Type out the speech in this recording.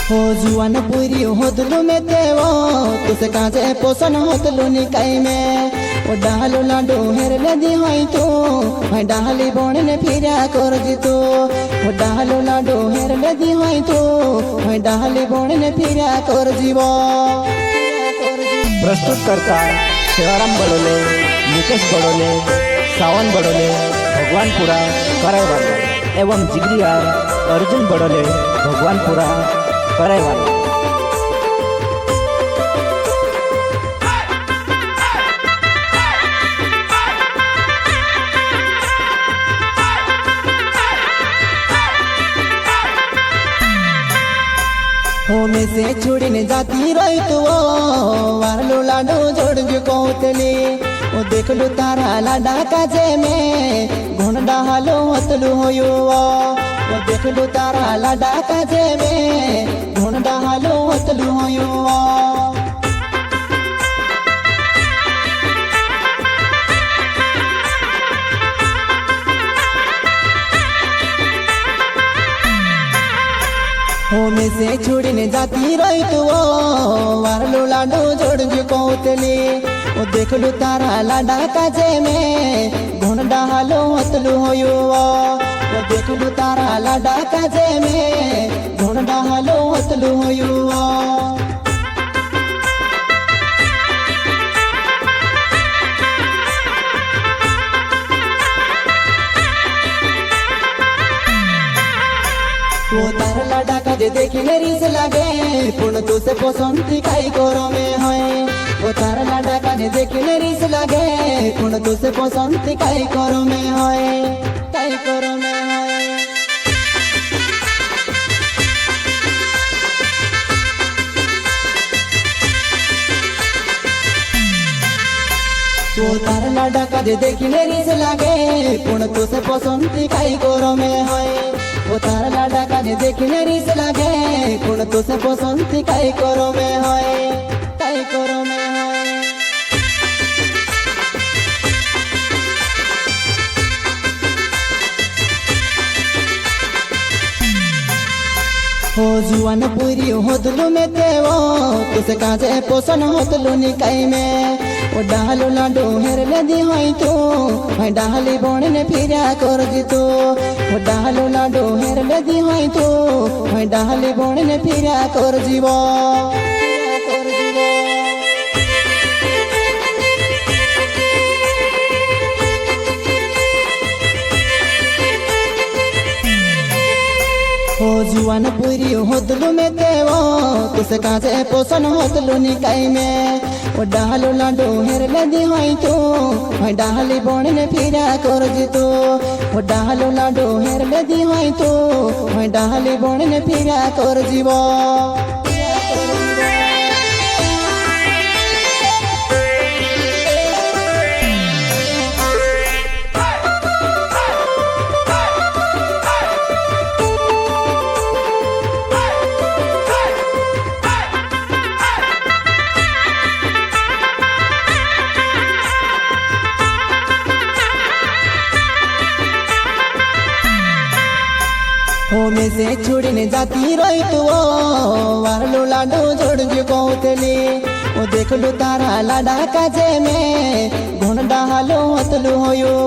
हो जुआन पूरी होतलू में तेवो तुसे काजे पोषण होतलू निकाई में ओ डालो लाडो हेर ले दी होई तो मैं डाली बोण ने फिरा कर जितो ओ डालो लाडो हेर ले दी होई तो मैं डाली बोण ने फिरा कर जीवो। प्रस्तुत करता शिवाराम बडोले, मुकेश बडोले, सावन बडोले, भगवानपुरा कराईवाला एवं जिगरियार अर्जुन बडोले, भगवानपुरा कराईवाला। हो में से छोड़ी ने जाती रही तो वारलो लाडो जोड़ जो कोतली ओ देख लो तारा लाडा काजे में घुन डालो हतलू होयो ओ देख लो तारा लाडा काजे में घुन डालो हतलू होयो। हो में से छोड़ी ने जाती रही तो वारलो लाडो जोड़ जो कोतली ओ देख लो तारा लाडा काजे में घुन डालो हतलू होयो ओ देख लो तारा लाडा काजे में घुन डालो हतलू होयो। वो तार लाडा का जे देखी रीस लागे पुण तू से पसंद काई करो में है वो तार लाडा का जे देखी रीस लागे पुण तू से पसंद काई करो में है काई करो में है। वो तार लाडा का जे देखी रीस लागे पुण तू से पसंद काई करो में है वो तार लाडा का ने देखने रीस लागे पुण तो से पसंद काई करो में है काई करो में है। हो जुआन पूरी होतलू में तेवो तुसे काजे पोषण होतलू निकाई में ओ डालो लाडो हेर ले दी होई तो मैं डाली बोण ने फिरा कर जितो ओ डालो लाडो हेर ले दी होई तो मैं डाली बोण ने फिरा कर जीवो। हो जुआन पूरी होतलू में तेवो तुसे काजे पोषण होतलू निकाई में ओ डालो लाडो हेर ले दी होई तो मैं डाली बोण ने फिरा कर जितो ओ डालो लाडो हेर ले दी होई तो मैं डाली बोण ने फिरा कर जीवो। हो में से छोड़ी ने जाती रही तो वारलो लाडो जोड़ जो कोतली ओ देख लो तारा लाडा काजे में घुन डालो हतलू होयो।